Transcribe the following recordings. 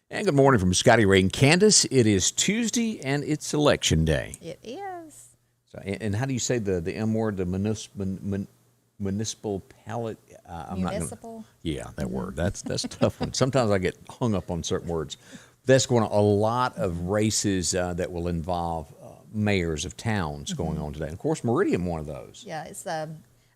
And good morning from Scotty Ray and Candace. It is Tuesday, and it's Election Day. It is. So, and how do you say the M word, the municipal palate? Municipal? Yeah, that word. That's a tough one. Sometimes I get hung up on certain words. That's going on. A lot of races that will involve mayors of towns going on today. And of course, Meridian, one of those. Yeah, it's I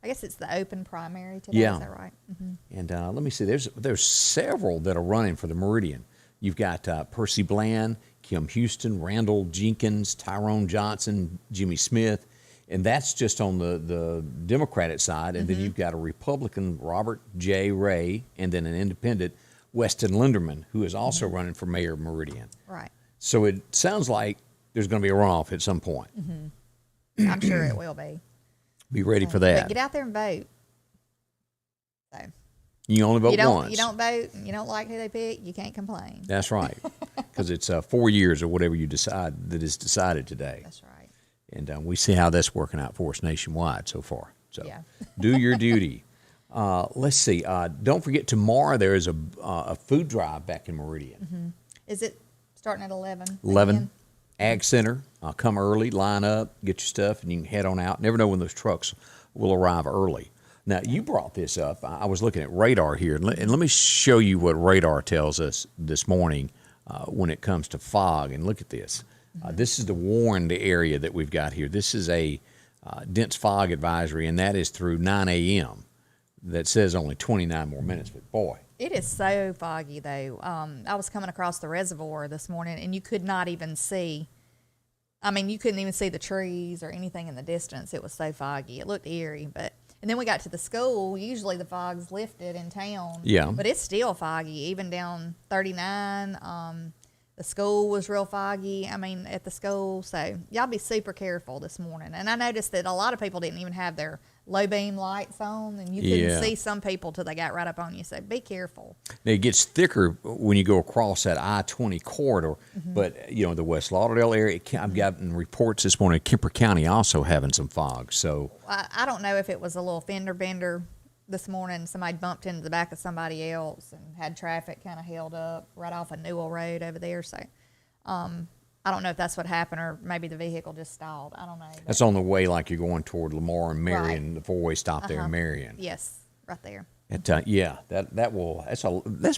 guess it's the open primary today. Yeah. Is that right? Mm-hmm. And let me see. There's several that are running for the Meridian. You've got Percy Bland, Kim Houston, Randall Jenkins, Tyrone Johnson, Jimmy Smith, and that's just on the Democratic side. And then you've got a Republican, Robert J. Ray, and then an independent, Weston Linderman, who is also running for mayor of Meridian. Right. So it sounds like there's going to be a runoff at some point. I'm sure it will be. Be ready for But that. get out there and vote. So You only vote once. You don't vote. You don't like who they pick. You can't complain. That's right, because it's 4 years or whatever you decide that is decided today. That's right. And we see how that's working out for us nationwide so far. So Yeah. do your duty. Let's see. Don't forget, tomorrow there is a food drive back in Meridian. Is it starting at 11? 11, again? Ag Center. Come early, line up, get your stuff, and you can head on out. Never know when those trucks will arrive early. Now, you brought this up. I was looking at radar here, and let me show you what radar tells us this morning when it comes to fog. And look at this. This is the warned area that we've got here. This is a dense fog advisory, and that is through 9 a.m. That says only 29 more minutes, but boy. It is so foggy, though. I was coming across the reservoir this morning, and you could not even see. I mean, you couldn't even see the trees or anything in the distance. It was so foggy. It looked eerie, and then we got to the school. Usually the fog's lifted in town. Yeah. But it's still foggy, even down 39. The school was real foggy, at the school. So y'all be super careful this morning. And I noticed that a lot of people didn't even have their low beam lights on, and you couldn't see some people till they got right up on you. So be careful. Now, it gets thicker when you go across that I-20 corridor, but, the West Lauderdale area, I've gotten reports this morning, Kemper County also having some fog. So I don't know if it was a little fender bender this morning. Somebody bumped into the back of somebody else and had traffic kind of held up right off of Newell Road over there. So I don't know if that's what happened, or maybe the vehicle just stalled. I don't know. that's on the way, like you're going toward Lamar and Marion, the four-way stop there in Marion. Yes, right there. That's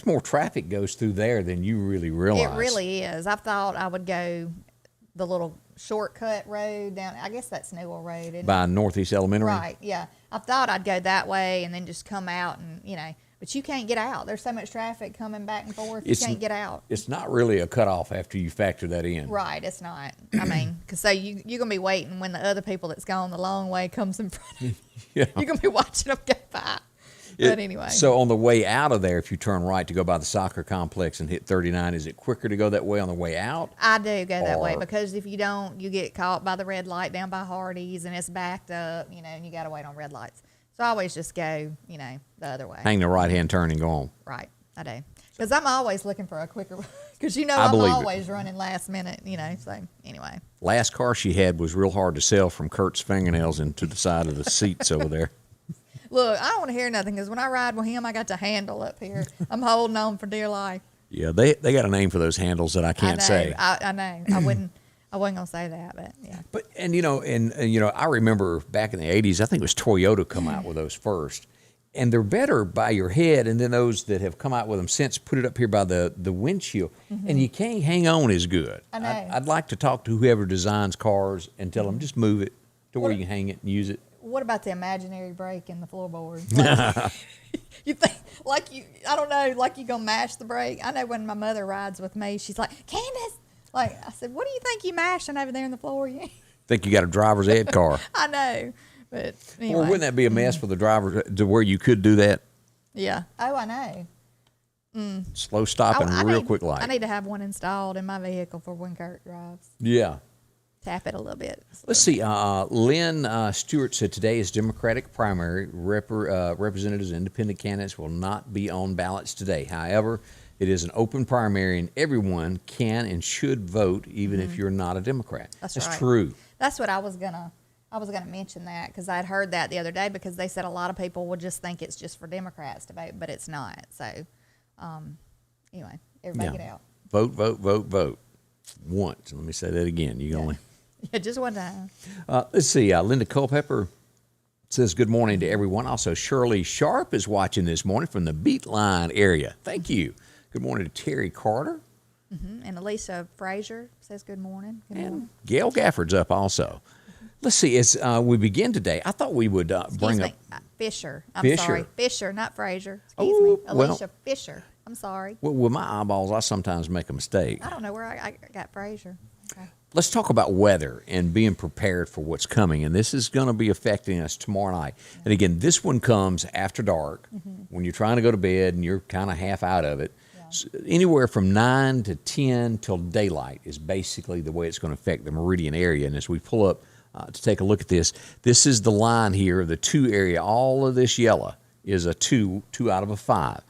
more traffic goes through there than you really realize. It really is. I thought I would go the little shortcut road down. I guess that's Newell Road, isn't By it? Northeast Elementary? Right, yeah. I thought I'd go that way and then just come out and, but you can't get out. There's so much traffic coming back and forth. You can't get out. It's not really a cutoff after you factor that in. Right, it's not. Because you're going to be waiting when the other people that's gone the long way comes in front of you. Yeah. You're going to be watching them go by. But anyway. So on the way out of there, if you turn right to go by the soccer complex and hit 39, is it quicker to go that way on the way out? I do go that way, because if you don't, you get caught by the red light down by Hardee's, and it's backed up, and you got to wait on red lights. So I always just go, the other way. Hang the right-hand turn and go on. Right, I do. Because I'm always looking for a quicker, because I'm always running last minute, so anyway. Last car she had was real hard to sell from Kurt's fingernails into the side of the seats over there. Look, I don't want to hear nothing, because when I ride with him, I got the handle up here. I'm holding on for dear life. Yeah, they got a name for those handles that I can't say. I know. I wasn't gonna say that, but yeah. But I remember back in the 80s, I think it was Toyota come out with those first, and they're better by your head. And then those that have come out with them since put it up here by the windshield, and you can't hang on as good. I know. I'd like to talk to whoever designs cars and tell them just move it to where you can hang it and use it. What about the imaginary brake in the floorboard? You think, I don't know, like you gonna mash the brake? I know when my mother rides with me, she's like, Candace, I said, what do you think you mashing over there in the floor? Think you got a driver's ed car. I know, but anyway. Well, wouldn't that be a mess for the driver to where you could do that? Yeah. Oh, I know. Slow stopping, quick light. I need to have one installed in my vehicle for when Kurt drives. Yeah. Tap it a little bit. Let's see. Lynn Stewart said today is Democratic primary. Representatives and independent candidates will not be on ballots today. However, it is an open primary, and everyone can and should vote, even if you're not a Democrat. That's right. True. That's what I was gonna mention that, because I'd heard that the other day, because they said a lot of people would just think it's just for Democrats to vote, but it's not. So, anyway, everybody get out. Vote, vote, vote, vote. Once. Let me say that again. You only. Yeah, just one time. Let's see. Linda Culpepper says good morning to everyone. Also, Shirley Sharp is watching this morning from the Beatline area. Thank you. Good morning to Terry Carter. And Alicia Frazier says good morning. Good morning. Gail Gafford's up also. Let's see. As we begin today, I thought we would bring up Fisher. I'm Fisher. sorry. Fisher, not Frazier. Excuse me. well- Alicia Fisher. I'm sorry. Well, with my eyeballs, I sometimes make a mistake. I don't know where I got Frazier. Okay. Let's talk about weather and being prepared for what's coming. And this is going to be affecting us tomorrow night. And again, this one comes after dark when you're trying to go to bed and you're kind of half out of it. Yeah. So anywhere from 9 to 10 till daylight is basically the way it's going to affect the Meridian area. And as we pull up to take a look at this, this is the line here, the 2 area. All of this yellow is a 2 out of a 5.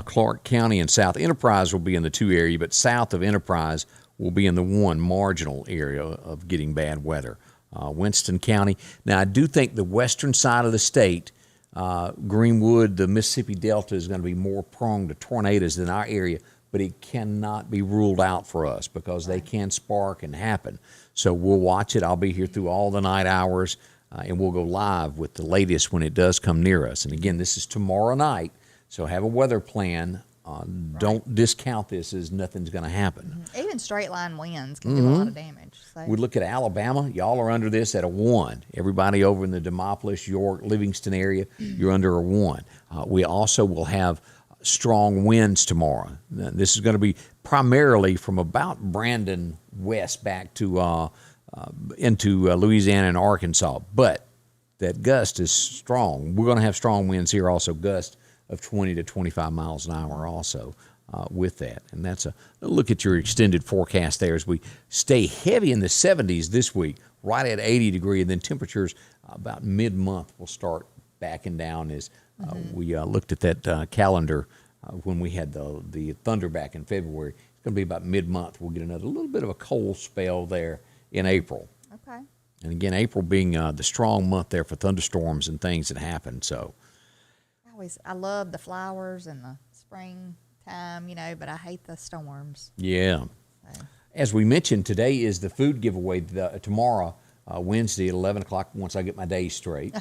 Clark County and South Enterprise will be in the 2 area, but south of Enterprise will be in the 1 marginal area of getting bad weather. Winston County. Now, I do think the western side of the state, Greenwood, the Mississippi Delta, is going to be more prone to tornadoes than our area, but it cannot be ruled out for us because they can spark and happen. So we'll watch it. I'll be here through all the night hours, and we'll go live with the latest when it does come near us. And again, this is tomorrow night, so have a weather plan. Don't discount this as nothing's going to happen. Even straight line winds can do a lot of damage. So. We look at Alabama. Y'all are under this at a 1. Everybody over in the Demopolis, York, Livingston area, you're under a 1. We also will have strong winds tomorrow. This is going to be primarily from about Brandon west back to into Louisiana and Arkansas. But that gust is strong. We're going to have strong winds here also, gust of 20 to 25 miles an hour also with that. And that's a look at your extended forecast there as we stay heavy in the 70s this week, right at 80 degrees, and then temperatures about mid-month will start backing down as we looked at that calendar when we had the thunder back in February. It's going to be about mid-month. We'll get another little bit of a cold spell there in April. Okay. And again, April being the strong month there for thunderstorms and things that happen. So I love the flowers and the springtime, but I hate the storms. yeah. So. As we mentioned, today is the food giveaway. Tomorrow, Wednesday at 11 o'clock, once I get my days straight.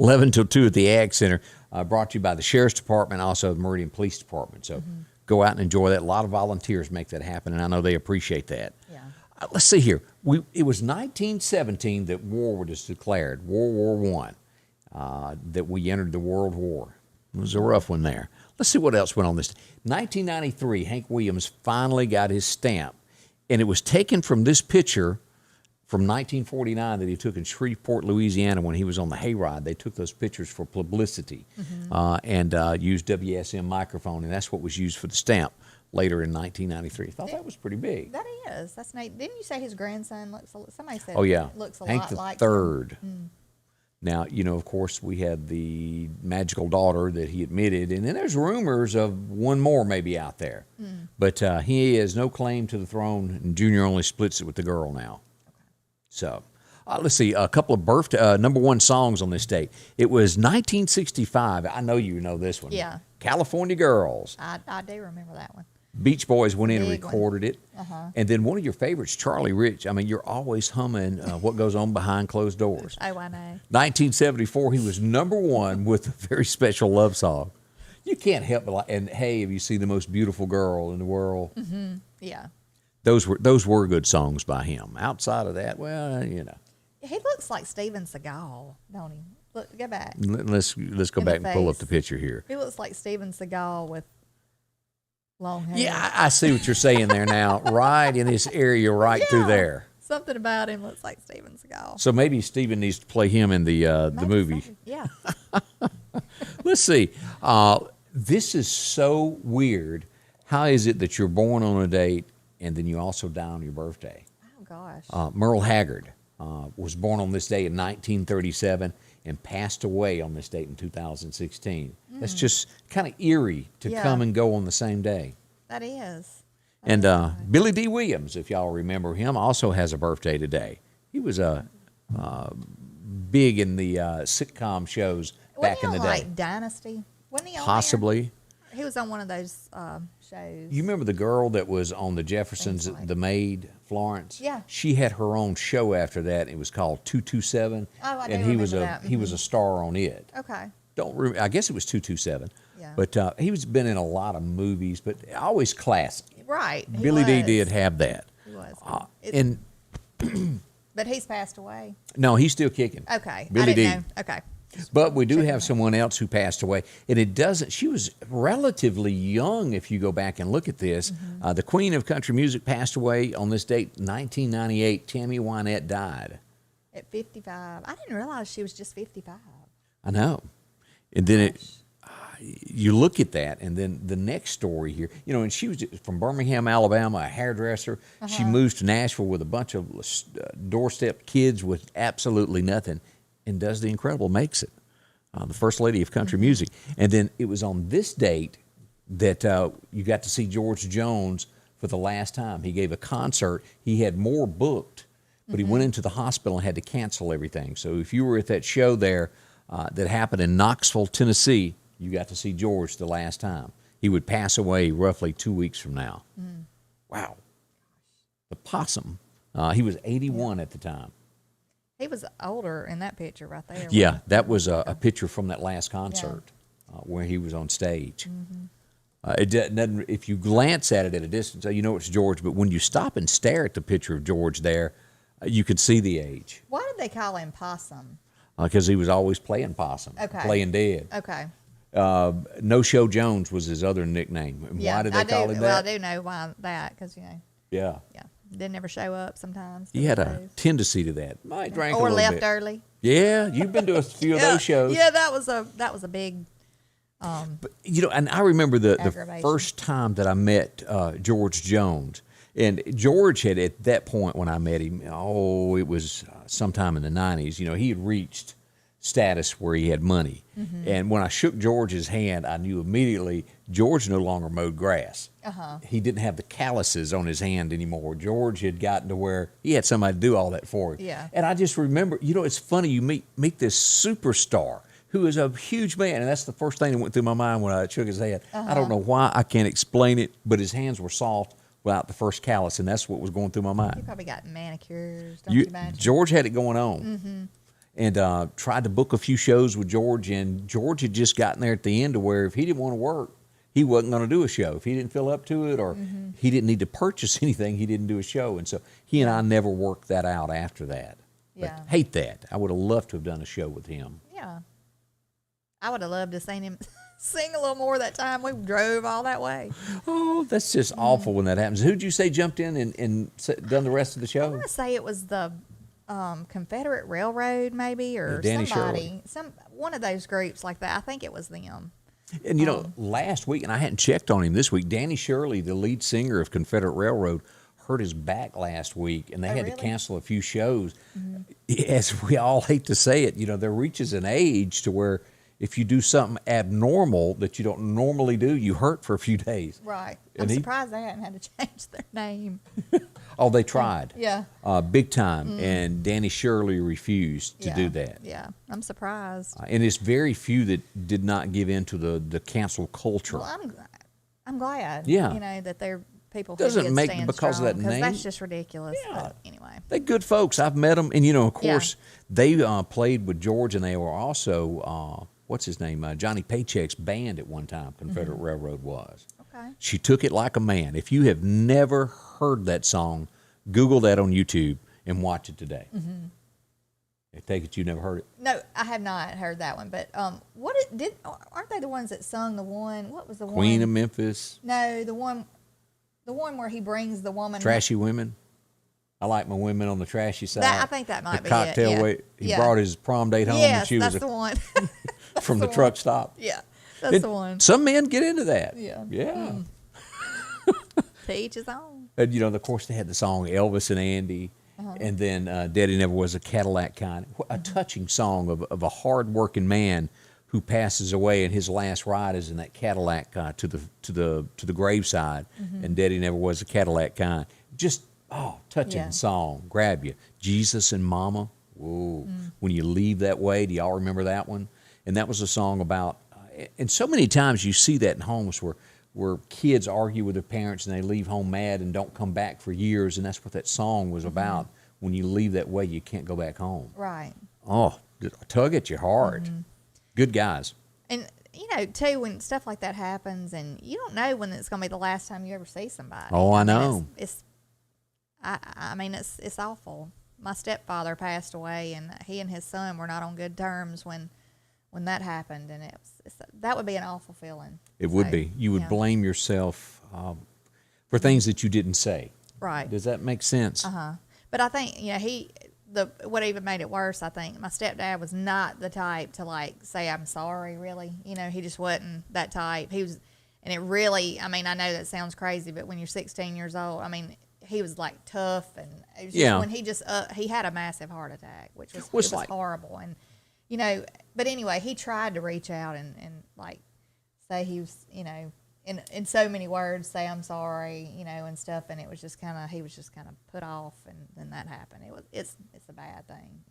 11 till 2 at the Ag Center, brought to you by the Sheriff's Department, also the Meridian Police Department. So go out and enjoy that. A lot of volunteers make that happen, and I know they appreciate that. Yeah. Let's see here. It was 1917 that war was declared, World War I. That we entered the World War. It was a rough one there. Let's see what else went on this. 1993, Hank Williams finally got his stamp, and it was taken from this picture from 1949 that he took in Shreveport, Louisiana when he was on the hayride. They took those pictures for publicity and used WSM microphone, and that's what was used for the stamp later in 1993. I thought that was pretty big. That is. That's neat. Didn't you say his grandson looks? Somebody said. Oh yeah, looks a Hank lot the like third. him. Now, of course, we had the magical daughter that he admitted, and then there's rumors of one more maybe out there. But he has no claim to the throne, and Junior only splits it with the girl now. Okay. So, let's see, a couple of birthday number 1 songs on this date. It was 1965. I know you know this one. Yeah. California Girls. I do remember that one. Beach Boys went in and Big recorded it. And then one of your favorites, Charlie Rich. I mean, you're always humming What Goes On Behind Closed Doors. Oh, I know. 1974, he was number 1 with a very special love song. You can't help but and hey, have you seen the most beautiful girl in the world? Yeah. Those were good songs by him. Outside of that, well, He looks like Steven Seagal, don't he? Look, go back. Let's go back and pull up the picture here. He looks like Steven Seagal with long hair. Yeah, I see what you're saying there now. Right in this area, right through there. Something about him looks like Steven Seagal. So maybe Steven needs to play him in the movie. So. Yeah. Let's see. This is so weird. How is it that you're born on a date and then you also die on your birthday? Oh, gosh. Merle Haggard was born on this day in 1937 and passed away on this date in 2016. That's just kind of eerie to come and go on the same day. That is. And Billy D. Williams, if y'all remember him, also has a birthday today. He was big in the sitcom shows back in the day. Like Dynasty? Wasn't he on Possibly. there? He was on one of those shows. You remember the girl that was on the Jeffersons, the maid, Florence? Yeah. She had her own show after that. It was called 227. Oh, I do and he was remember that. he was a star on it. Okay. I guess it was 227. Yeah. But he was been in a lot of movies, but always classic. Right. He Billy D was. did have that. He was. And But he's passed away. no, he's still kicking. Okay. Billy I didn't D. know. Okay. But we do have someone else who passed away, and it doesn't. She was relatively young if you go back and look at this. The Queen of Country Music passed away on this date, 1998. Tammy Wynette died. At 55. I didn't realize she was just 55. I know. And then you look at that, and then the next story here, and she was from Birmingham, Alabama, a hairdresser. She moves to Nashville with a bunch of doorstep kids with absolutely nothing, and does the incredible, makes it. The First Lady of Country Music. And then it was on this date that you got to see George Jones for the last time. He gave a concert. He had more booked, but he went into the hospital and had to cancel everything. So if you were at that show there that happened in Knoxville, Tennessee, you got to see George the last time. He would pass away roughly 2 weeks from now. Wow. The Possum. He was 81 at the time. He was older in that picture right there. Yeah, that was a picture from that last concert where he was on stage. It doesn't, if you glance at it at a distance, you know it's George, but when you stop and stare at the picture of George there, you could see the age. Why did they call him Possum? Because he was always playing possum, playing dead. Okay. No Show Jones was his other nickname. Yeah, Why did they call him that? Well, I do know why that, because, Yeah. didn't ever show up sometimes. He had a tendency to that. Might drank a or little left bit. early. Yeah, you've been to a few of those shows. Yeah, that was a big. But, and I remember the Aggravation. first time that I met George Jones. And George had, at that point when I met him, it was sometime in the 90s, he had reached status where he had money. And when I shook George's hand, I knew immediately George no longer mowed grass. He didn't have the calluses on his hand anymore. George had gotten to where he had somebody to do all that for him. Yeah. And I just remember, it's funny, you meet this superstar who is a huge man, and that's the first thing that went through my mind when I shook his hand. I don't know why, I can't explain it, but his hands were soft without the first callus, and that's what was going through my mind. You probably got manicures, don't you imagine? George had it going on. And tried to book a few shows with George, and George had just gotten there at the end to where if he didn't want to work, he wasn't going to do a show. If he didn't feel up to it or he didn't need to purchase anything, he didn't do a show. And so he and I never worked that out after that. Yeah. But hate that. I would have loved to have done a show with him. Yeah. I would have loved to seen him sing a little more that time we drove all that way. Oh, that's just awful when that happens. Who'd you say jumped in and done the rest of the I show? want to say it was the Confederate Railroad, maybe, or Danny somebody, one of those groups like that. I think it was them. And last week, and I hadn't checked on him this week, Danny Shirley, the lead singer of Confederate Railroad, hurt his back last week, and they had to cancel a few shows. As we all hate to say it, there reaches an age to where if you do something abnormal that you don't normally do, you hurt for a few days. Right. And I'm surprised they hadn't had to change their name. Oh, they tried. Yeah. Big time. And Danny Shirley refused to do that. Yeah. I'm surprised. And it's very few that did not give in to the cancel culture. Well, I'm glad. Yeah. That they're people who Doesn't did make stand because strong, of that name. That's just ridiculous. Yeah. But anyway. They're good folks. I've met them. And, of course, they played with George, and they were also, what's his name? Johnny Paycheck's band at one time, Confederate Railroad was. Okay. She took it like a man. If you have never heard that song, Google that on YouTube and watch it today. I take it you never heard it. No, I have not heard that one. But aren't they the ones that sung the one? What was the Queen one? of Memphis. No, the one where he brings the woman. Trashy Women. I like my women on the trashy side. I think that might the be cocktail it. Yeah. way. He brought his prom date home. Yes, and she that's was the one. from the the truck one. stop. Yeah, that's And the one. Some men get into that. Yeah. Yeah. To each his own. And, of course, they had the song Elvis and Andy. And then Daddy Never Was a Cadillac Kind. A touching song of a hard-working man who passes away, and his last ride is in that Cadillac to the graveside. And Daddy Never Was a Cadillac Kind. Just touching song. Grab you. Jesus and Mama. Whoa. When you leave that way, do y'all remember that one? And that was a song about And so many times you see that in homes where kids argue with their parents and they leave home mad and don't come back for years, and that's what that song was about. When you leave that way, you can't go back home. Right. Oh, tug at your heart. Good guys. And, too, when stuff like that happens, and you don't know when it's going to be the last time you ever see somebody. Oh, I know. I mean, it's awful. My stepfather passed away, and he and his son were not on good terms when that happened, and that would be an awful feeling. It would be. You would blame yourself for things that you didn't say. Right. Does that make sense? But I think what even made it worse, I think my stepdad was not the type to say I'm sorry. Really, he just wasn't that type. He was, and it really. I mean, I know that sounds crazy, but when you're 16 years old, I mean, he was tough, and it was just when he just he had a massive heart attack, which was horrible, and. But anyway, he tried to reach out and say he was, in so many words, say I'm sorry, and stuff, and it was just he was just kind of put off, and then that happened. It's a bad thing,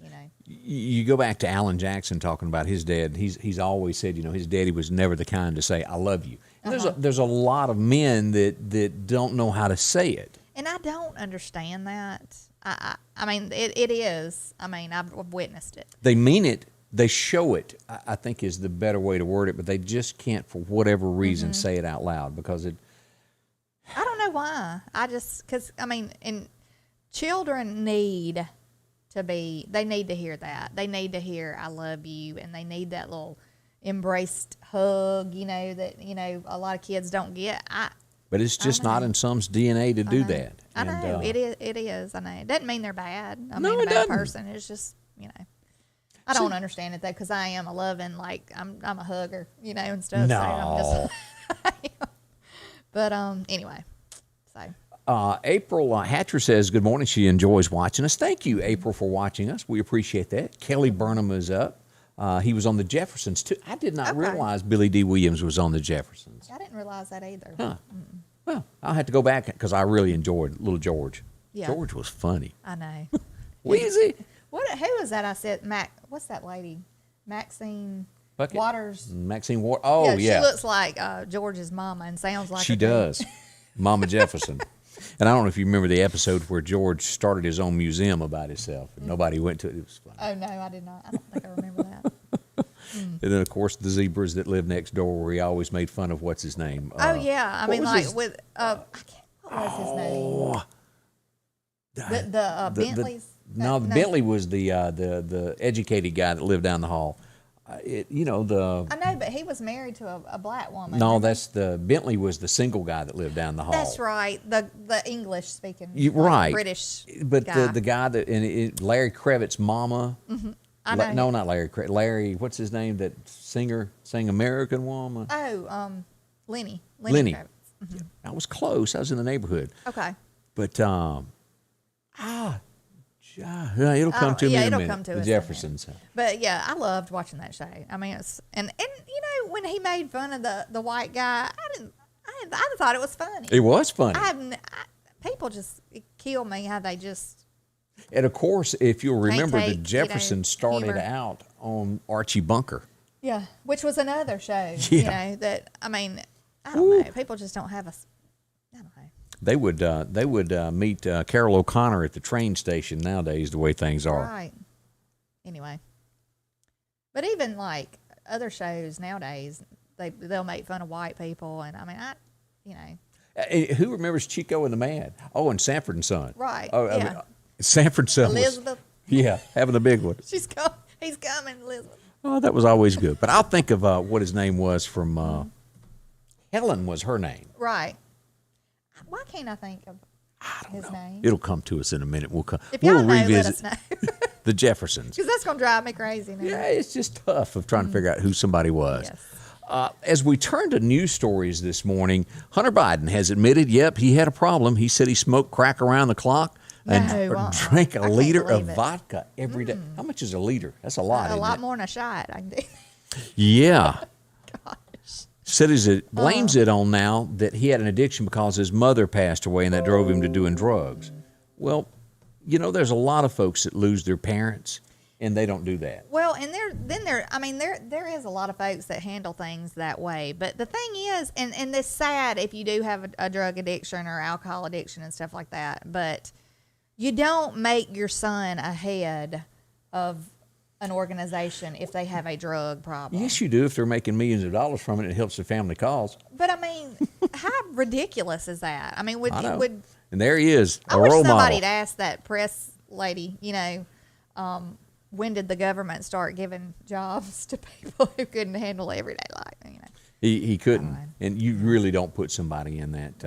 You go back to Alan Jackson talking about his dad. He's always said, his daddy was never the kind to say I love you. And there's a lot of men that don't know how to say it. And I don't understand that. I mean, it is. I mean, I've witnessed it. They mean it. They show it, I think, is the better way to word it, but they just can't, for whatever reason, say it out loud because it. I don't know why. Because, I mean, and children need to hear that. They need to hear I love you, and they need that little embraced hug, that, a lot of kids don't get. But it's just not in some's DNA to do that. I know. It is. I know. It doesn't mean they're bad. I mean, it a bad doesn't. person. It's just, I don't understand it though, because I am a loving, I'm a hugger, and stuff. No. So I'm just, but anyway, so. April Hatcher says, good morning. She enjoys watching us. Thank you, April, for watching us. We appreciate that. Kelly Burnham is up. He was on the Jeffersons, too. I did not realize Billy D. Williams was on the Jeffersons. I didn't realize that either. Huh. Well, I'll have to go back because I really enjoyed Little George. Yeah. George was funny. I know. Wheezy. Who was that? I said, what's that lady? Maxine Bucket? Waters. Maxine Waters. Oh, yeah. She looks like George's mama and sounds like she does. Mama Jefferson. And I don't know if you remember the episode where George started his own museum about himself and nobody went to it. It was funny. Oh, no, I did not. I don't think I remember that. And then, of course, the zebras that lived next door where he always made fun of what's his name. Oh, yeah. I mean, what was his name? The Bentleys? No, Bentley was the educated guy that lived down the hall. I know, but he was married to a black woman. No, Bentley was the single guy that lived down the hall. That's right, the English speaking, right, British. But guy. the guy Larry Kravitz's mama. I know. No, not Larry Kravitz. Larry, what's his name? That sang American Woman. Oh, Lenny. Lenny. Kravitz. I was close. I was in the neighborhood. Okay. But it'll come to me in a minute. Come to the us Jeffersons. But yeah, I loved watching that show. I mean, it's and when he made fun of the white guy, I thought it was funny. It was funny. People just kill me how they just. And of course, if you'll remember, take, the Jeffersons started humor. out on Archie Bunker. Yeah, which was another show. Yeah. That I mean, I don't know. People just don't have a. I don't know. They would meet Carol O'Connor at the train station nowadays. The way things are. Right. Anyway, but even other shows nowadays, they'll make fun of white people, and I mean, Who remembers Chico and the Man? Oh, and Sanford and Son. Right. Oh, yeah. I mean, Sanford and Son. Elizabeth. Having a big one. He's coming, Elizabeth. Oh, that was always good. But I'll think of what his name was from. Helen was her name. Right. Why can't I think of his name? It'll come to us in a minute. We'll y'all know, revisit let us know. the Jeffersons. Because that's going to drive me crazy now. Yeah, it's just tough of trying to figure out who somebody was. Yes. As we turn to news stories this morning, Hunter Biden has admitted, he had a problem. He said he smoked crack around the clock and drank a liter of vodka every day. How much is a liter? That's a lot. A lot more than a shot. I can do. Yeah. Gosh. Said he blames it on now that he had an addiction because his mother passed away and that drove him to doing drugs. Well, there's a lot of folks that lose their parents. and they don't do that. Well, and there is a lot of folks that handle things that way. But the thing is, and it's sad if you do have a drug addiction or alcohol addiction and stuff like that, but you don't make your son a head of an organization if they have a drug problem. Yes, you do. If they're making millions of dollars from it, it helps the family cause. But I mean, how ridiculous is that? I mean, And there he is, I a wish role somebody'd model. ask that press lady, when did the government start giving jobs to people who couldn't handle everyday life? He couldn't, and you really don't put somebody in that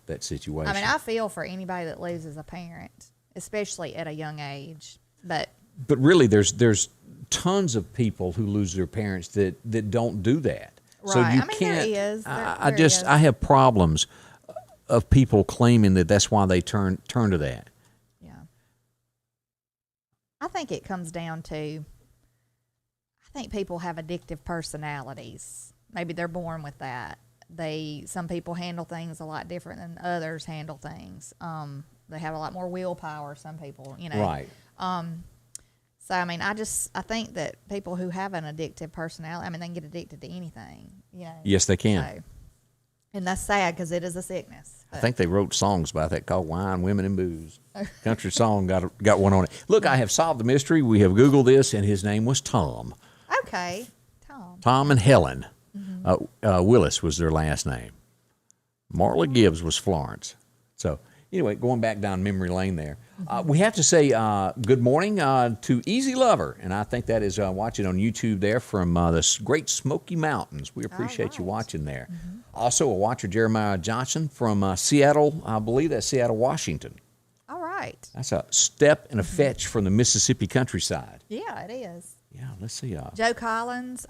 that situation. I mean, I feel for anybody that loses a parent, especially at a young age. But really, there's tons of people who lose their parents that don't do that. Right. So you There can't. is. I have problems of people claiming that that's why they turn to that. Yeah. I think it comes down to, I think people have addictive personalities. Maybe they're born with that. Some people handle things a lot different than others handle things. They have a lot more willpower, some people, Right. So, I mean, I think that people who have an addictive personality, I mean, they can get addicted to anything, Yes, they can. So, and that's sad because it is a sickness. I think they wrote songs about that called Wine, Women, and Booze. Country song got one on it. Look, I have solved the mystery. We have Googled this, and his name was Tom. Okay, Tom. Tom and Helen. Willis was their last name. Marla Gibbs was Florence. So, anyway, going back down memory lane there. We have to say good morning to Easy Lover, and I think that is watching on YouTube there from the Great Smoky Mountains. We appreciate you watching there. Also, a watcher, Jeremiah Johnson from Seattle, I believe that's Seattle, Washington. All right. That's a step and a fetch from the Mississippi countryside. Yeah, it is. Yeah, let's see. Joe Collins.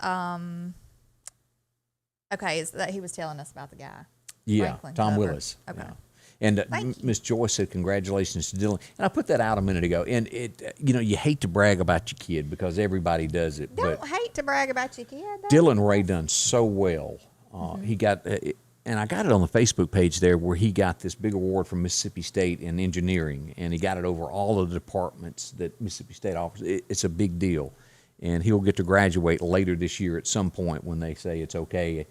Okay, he was telling us about the guy. Yeah, Franklin Tom Glover. Willis. Okay. Yeah. And Miss Joyce said, congratulations to Dylan. And I put that out a minute ago. And, you hate to brag about your kid because everybody does it. Don't hate to brag about your kid. Dylan Ray done so well. He got, and I got it on the Facebook page there where he got this big award from Mississippi State in engineering. And he got it over all of the departments that Mississippi State offers. It's a big deal. And he'll get to graduate later this year at some point when they say it's okay.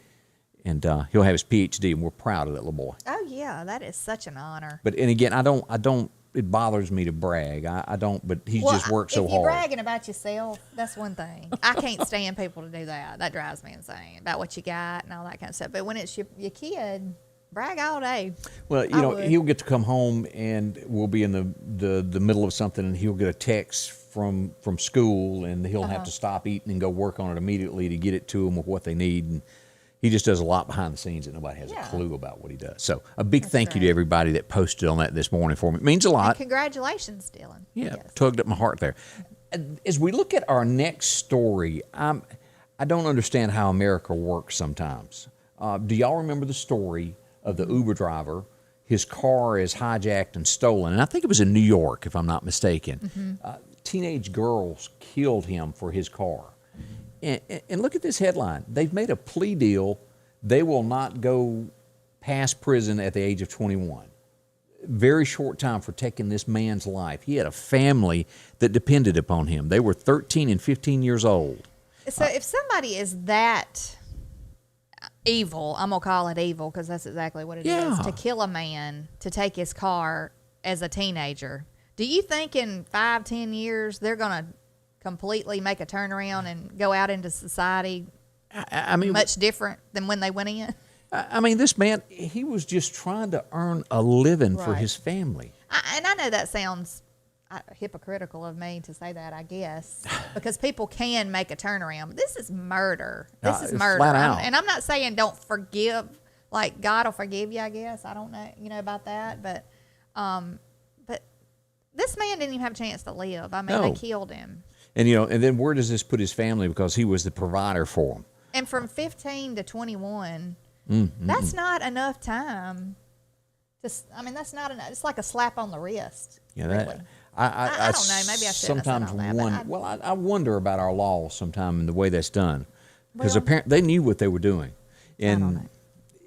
And he'll have his PhD, and we're proud of that little boy. Oh yeah, that is such an honor. But and again, I don't. It bothers me to brag. I don't. But he's just worked so hard. If you're bragging about yourself, that's one thing. I can't stand people to do that. That drives me insane about what you got and all that kind of stuff. But when it's your kid, brag all day. Well, he'll get to come home, and we'll be in the middle of something, and he'll get a text from school, and he'll have to stop eating and go work on it immediately to get it to them with what they need. And he just does a lot behind the scenes that nobody has a clue about what he does. So a big thank you to everybody that posted on that this morning for me. It means a lot. And congratulations, Dylan. Yeah, tugged at my heart there. As we look at our next story, I don't understand how America works sometimes. Do y'all remember the story of the Uber driver? His car is hijacked and stolen. And I think it was in New York, if I'm not mistaken. Teenage girls killed him for his car. And look at this headline. They've made a plea deal. They will not go past prison at the age of 21. Very short time for taking this man's life. He had a family that depended upon him. They were 13 and 15 years old. So if somebody is that evil, I'm going to call it evil because that's exactly what it is, to kill a man to take his car as a teenager, do you think in 5-10 years they're going to completely make a turnaround and go out into society I mean, much different than when they went in? I mean, this man, he was just trying to earn a living for his family. And I know that sounds hypocritical of me to say that, I guess, because people can make a turnaround. But this is murder. This is murder. Flat out. And I'm not saying don't forgive, like God will forgive you, I guess. I don't know, about that. But this man didn't even have a chance to live. I mean, they killed him. And, and then where does this put his family? Because he was the provider for them. And from 15 to 21, that's not enough time. That's not enough. It's like a slap on the wrist. Yeah, really. I don't know. Maybe I shouldn't have said all that. I wonder about our laws sometime and the way that's done. Because apparently they knew what they were doing. And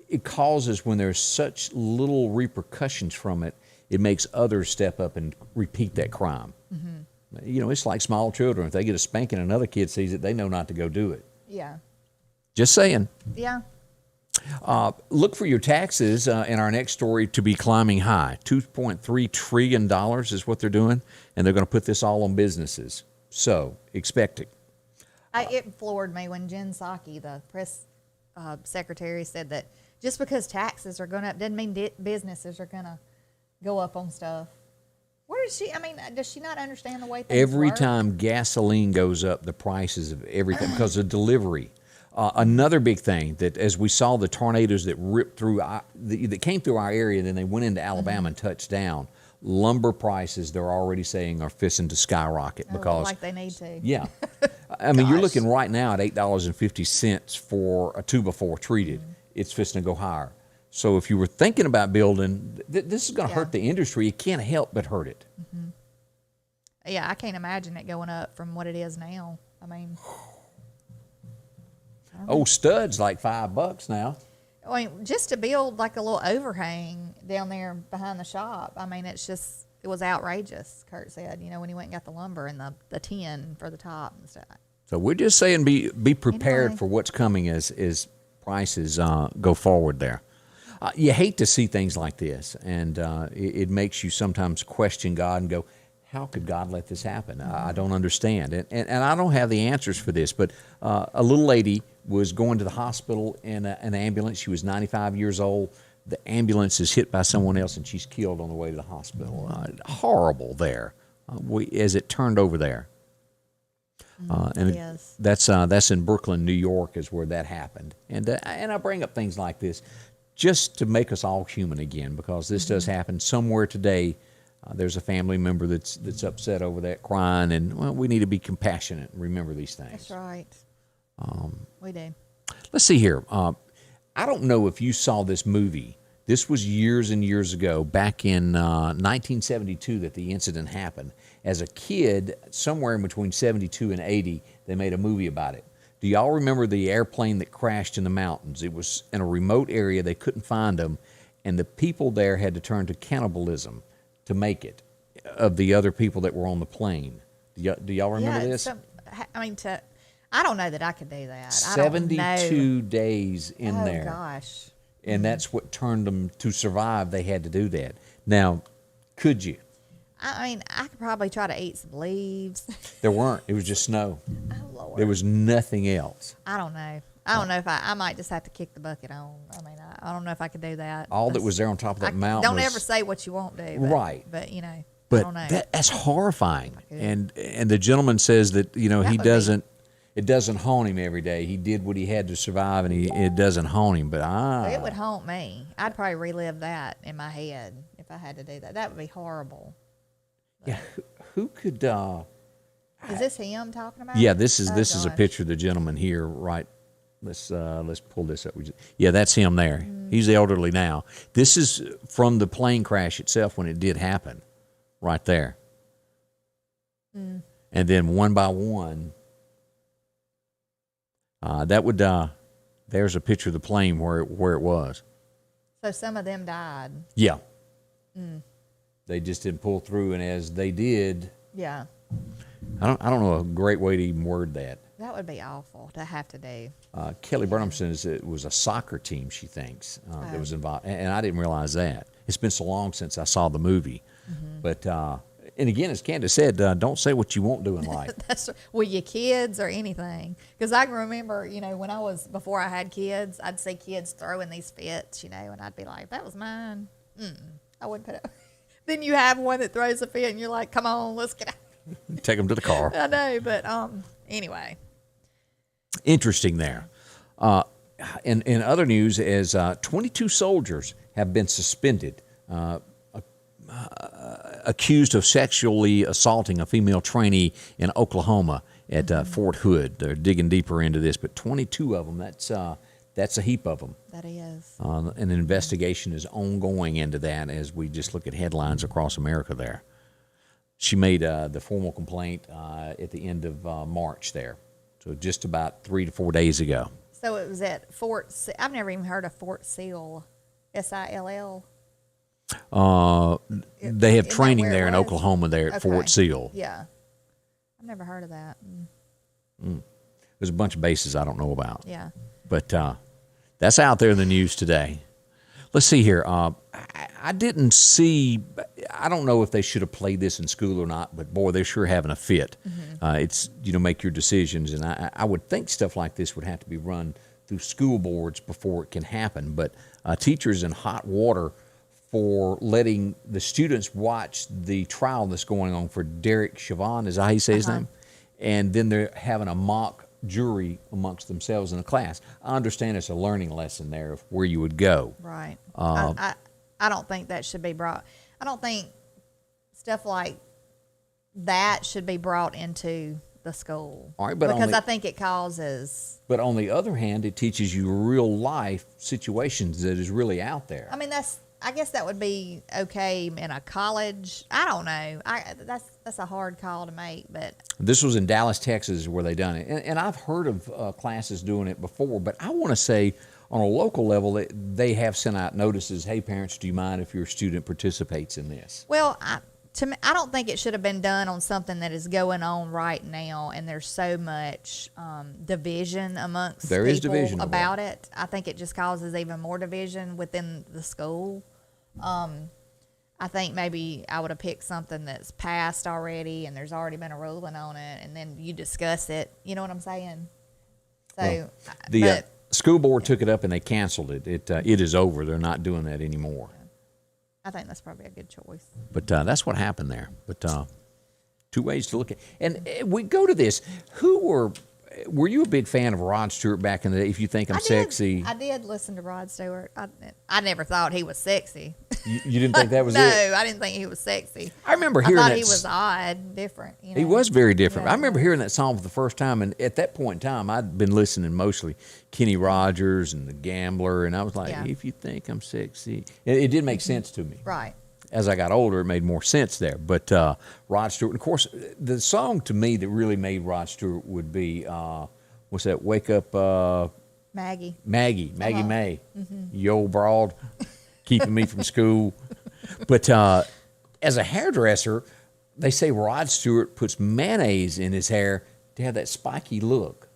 it causes, when there's such little repercussions from it, it makes others step up and repeat that crime. You know, it's like small children. If they get a spanking and another kid sees it, they know not to go do it. Yeah. Just saying. Yeah. Look for your taxes in our next story to be climbing high. $2.3 trillion is what they're doing, and they're going to put this all on businesses. So expect it. It floored me when Jen Psaki, the press secretary, said that just because taxes are going up doesn't mean businesses are going to go up on stuff. Where is she? I mean, does she not understand the way things Every work? time gasoline goes up, the prices of everything, because of delivery. Another big thing that, as we saw the tornadoes that ripped through, that came through our area, and then they went into Alabama and touched down, lumber prices, they're already saying, are fixing to skyrocket. Because like they need to. Yeah. I mean, you're looking right now at $8.50 for a 2x4 treated. It's fixing to go higher. So if you were thinking about building, this is going to hurt the industry. It can't help but hurt it. Mm-hmm. Yeah, I can't imagine it going up from what it is now. I mean, studs like $5 now. I mean, just to build like a little overhang down there behind the shop. I mean, it was outrageous. Kurt said, when he went and got the lumber and the tin for the top and stuff. So we're just saying, be prepared Anyway. for what's coming as prices go forward there. You hate to see things like this, and it makes you sometimes question God and go, how could God let this happen? I don't understand. And I don't have the answers for this, but a little lady was going to the hospital in an ambulance. She was 95 years old. The ambulance is hit by someone else, and she's killed on the way to the hospital. Horrible there, as it turned over there. And that's in Brooklyn, New York, is where that happened. And I bring up things like this just to make us all human again, because this does happen somewhere today. There's a family member that's upset over that, crying, and we need to be compassionate and remember these things. That's right. We do. Let's see here. I don't know if you saw this movie. This was years and years ago, back in 1972, that the incident happened. As a kid, somewhere in between 72 and 80, they made a movie about it. Do y'all remember the airplane that crashed in the mountains? It was in a remote area. They couldn't find them, and the people there had to turn to cannibalism to make it, of the other people that were on the plane. Do y'all remember this? I don't know that I could do that. 72 days in there. Oh, gosh. And that's what turned them to survive. They had to do that. Now, could you? I mean, I could probably try to eat some leaves. There weren't. It was just snow. Oh, Lord. There was nothing else. I don't know. I don't know if I might just have to kick the bucket on. I mean, I don't know if I could do that. All that was there on top of that mountain Don't was, ever say what you won't do. Right. But, I But don't know. that's horrifying. And the gentleman says that, he doesn't, it doesn't haunt him every day. He did what he had to survive, and it doesn't haunt him. But it would haunt me. I'd probably relive that in my head if I had to do that. That would be horrible. Yeah, who could? Is this him talking about? Yeah, it? this is a picture of the gentleman here. Right. Let's pull this up. Yeah, that's him there. He's elderly now. This is from the plane crash itself when it did happen, right there. And then one by one, there's a picture of the plane where it was. So some of them died. Yeah. They just didn't pull through, and as they did, Yeah. I don't know a great way to even word that. That would be awful to have to do. Kelly Burnham says it was a soccer team, she thinks, that was involved. And I didn't realize that. It's been so long since I saw the movie. But, and again, as Candace said, don't say what you won't do in life. That's with your kids or anything. Because I can remember, before I had kids, I'd see kids throwing these fits, and I'd be like, that was mine. I wouldn't put it. Then you have one that throws a fit, and you're like, come on, let's get out. Take them to the car. I know, but anyway. Interesting there. In other news, as 22 soldiers have been suspended, accused of sexually assaulting a female trainee in Oklahoma at Fort Hood. They're digging deeper into this, but 22 of them, that's a heap of them. That is. An investigation is ongoing into that as we just look at headlines across America there. She made the formal complaint at the end of March there, so just about 3 to 4 days ago. So it was at I've never even heard of Fort Sill, Sill. They have training there in was? Oklahoma there at Okay. Fort Sill. Yeah. I've never heard of that. There's a bunch of bases I don't know about. Yeah. But that's out there in the news today. Let's see here. I didn't see, I don't know if they should have played this in school or not, but boy, they're sure having a fit. It's, make your decisions. And I would think stuff like this would have to be run through school boards before it can happen. But teachers in hot water for letting the students watch the trial that's going on for Derek Chauvin, is that how you say his name? And then they're having a mock jury amongst themselves in a class. I understand it's a learning lesson there of where you would go. Right. I don't think that should be brought. I don't think stuff like that should be brought into the school. All right, but because I think it causes. But on the other hand, it teaches you real life situations that is really out there. I mean, I guess that would be okay in a college. I don't know. That's a hard call to make, but this was in Dallas, Texas, where they done it, and I've heard of classes doing it before. But I want to say on a local level, they have sent out notices. Hey, parents, do you mind if your student participates in this? Well, to me, I don't think it should have been done on something that is going on right now, and there's so much division amongst people about it. I think it just causes even more division within the school. I think maybe I would have picked something that's passed already, and there's already been a ruling on it, and then you discuss it. You know what I'm saying? So the school board took it up and they canceled it. It is over. They're not doing that anymore. I think that's probably a good choice. But that's what happened there. But two ways to look at it. And we go to this. Were you a big fan of Rod Stewart back in the day? If you think I'm sexy. I did listen to Rod Stewart. I never thought he was sexy. You didn't think that was no, it? No, I didn't think he was sexy. I remember hearing that. I thought he was odd, different. He was very different. Yeah. I remember hearing that song for the first time, and at that point in time, I'd been listening mostly Kenny Rogers and The Gambler, and I was like, if you think I'm sexy. It did make sense to me. Right. As I got older, it made more sense there. But Rod Stewart, and of course, the song to me that really made Rod Stewart would be, what's that, Wake Up... Maggie May. You old broad, keeping me from school. But as a hairdresser, they say Rod Stewart puts mayonnaise in his hair to have that spiky look.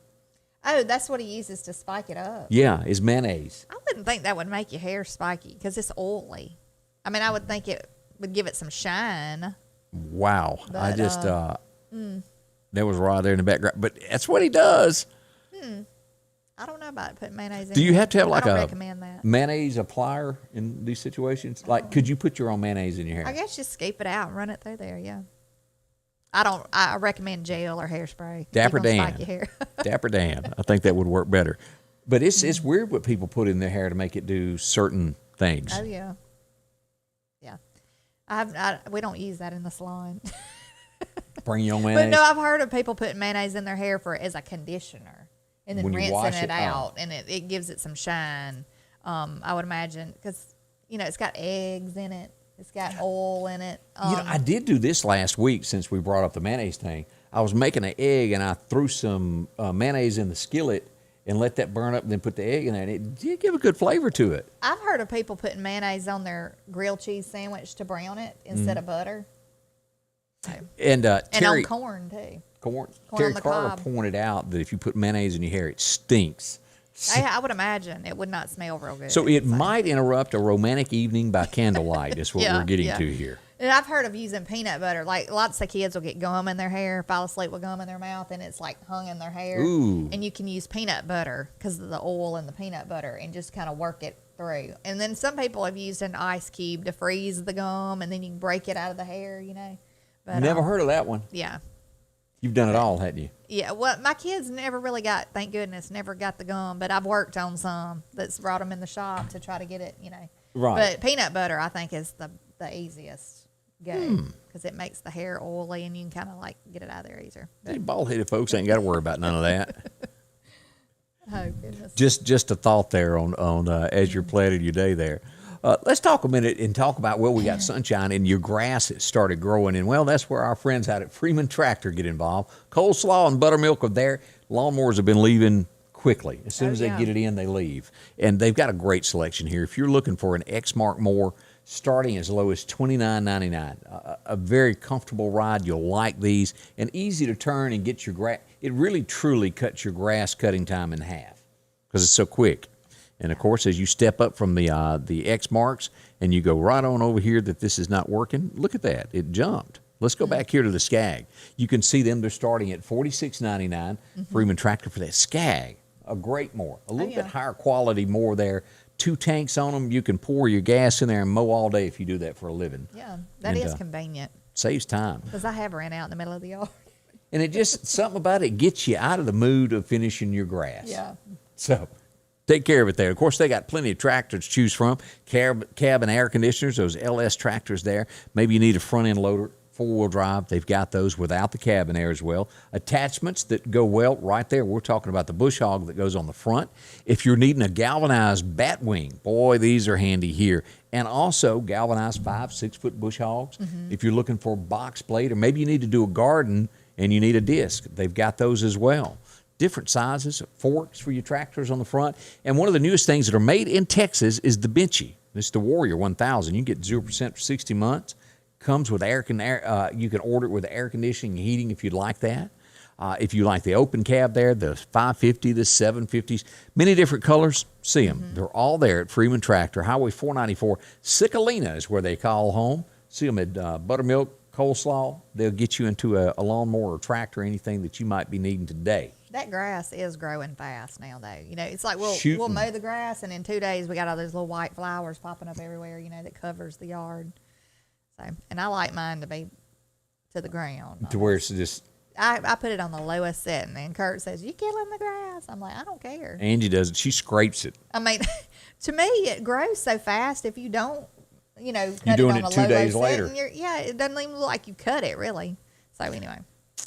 Oh, that's what he uses to spike it up. Yeah, is mayonnaise. I wouldn't think that would make your hair spiky because it's oily. I mean, I would think it would give it some shine. Wow. But, I just, there was Rod there in the background. But that's what he does. I don't know about putting mayonnaise in. Do you have to have like a mayonnaise applier in these situations? Like, could you put your own mayonnaise in your hair? I guess just scoop it out and run it through there, yeah. I recommend gel or hairspray. Dapper Dan. Spike your hair. Dapper Dan. I think that would work better. But it's weird what people put in their hair to make it do certain things. Oh, yeah. Yeah. We don't use that in the salon. Bring your own mayonnaise. But no, I've heard of people putting mayonnaise in their hair as a conditioner. And then rinsing it out, and it gives it some shine. I would imagine because it's got eggs in it, it's got oil in it. I did do this last week since we brought up the mayonnaise thing. I was making an egg, and I threw some mayonnaise in the skillet and let that burn up, and then put the egg in there. And it did give a good flavor to it. I've heard of people putting mayonnaise on their grilled cheese sandwich to brown it instead of butter. So. And on corn too. Terry Carter pointed out that if you put mayonnaise in your hair, it stinks. I would imagine it would not smell real good. So it might interrupt a romantic evening by candlelight is what we're getting to here. And I've heard of using peanut butter. Like lots of kids will get gum in their hair, fall asleep with gum in their mouth, and it's like hung in their hair. Ooh. And you can use peanut butter because of the oil in the peanut butter and just kind of work it through. And then some people have used an ice cube to freeze the gum, and then you can break it out of the hair, But, never heard of that one. Yeah. You've done it all, hadn't you? Yeah, well, my kids never really thank goodness, never got the gum, but I've worked on some that's brought them in the shop to try to get it, Right. But peanut butter, I think, is the easiest go because it makes the hair oily and you can kind of like get it out of there easier. These bald-headed folks ain't got to worry about none of that. Oh, goodness. Just a thought there on as you're planning your day there. Let's talk a minute and talk about, we got sunshine and your grass has started growing. And, that's where our friends out at Freeman Tractor get involved. Coleslaw and buttermilk are there. Lawnmowers have been leaving quickly. As soon as they get it in, they leave. And they've got a great selection here. If you're looking for an Exmark mower, starting as low as $29.99. A very comfortable ride. You'll like these, and easy to turn and get your grass. It really truly cuts your grass cutting time in half because it's so quick. And of course, as you step up from the X marks and you go right on over here that this is not working, look at that. It jumped. Let's go back here to the Skag. You can see them. They're starting at $46.99. Freeman Tractor for that Skag. A great mower. A little bit higher quality mower there. 2 tanks on them. You can pour your gas in there and mow all day if you do that for a living. Yeah, that is convenient. Saves time. Because I have ran out in the middle of the yard. And it just, something about it gets you out of the mood of finishing your grass. Yeah. So take care of it there. Of course, they got plenty of tractors to choose from. Cab and air conditioners, those LS tractors there. Maybe you need a front-end loader. 4-wheel drive, they've got those without the cabin air as well. Attachments that go well right there. We're talking about the bush hog that goes on the front. If you're needing a galvanized bat wing, boy, these are handy here. And also galvanized 5-6-foot bush hogs. If you're looking for a box blade, or maybe you need to do a garden and you need a disc, they've got those as well. Different sizes, forks for your tractors on the front. And one of the newest things that are made in Texas is the Benchy. It's the Warrior 1000. You can get 0% for 60 months. Comes with you can order it with air conditioning and heating if you'd like that. If you like the open cab there, the 550, the 750s, many different colors, see them. They're all there at Freeman Tractor, Highway 494. Cicalina is where they call home. See them at Buttermilk, Coleslaw. They'll get you into a lawnmower or tractor, anything that you might be needing today. That grass is growing fast now, though. You know, it's like we'll mow the grass, and in 2 days we got all those little white flowers popping up everywhere, you know, that covers the yard. So, and I like mine to be to the ground. To where it's just... I put it on the lowest setting, and Kurt says, "You killing the grass?" I'm like, I don't care. Angie does it. She scrapes it. I mean, to me, it grows so fast. If you don't, you know, cut you're doing it on it the 2 days later. It doesn't even look like you cut it, really. So anyway.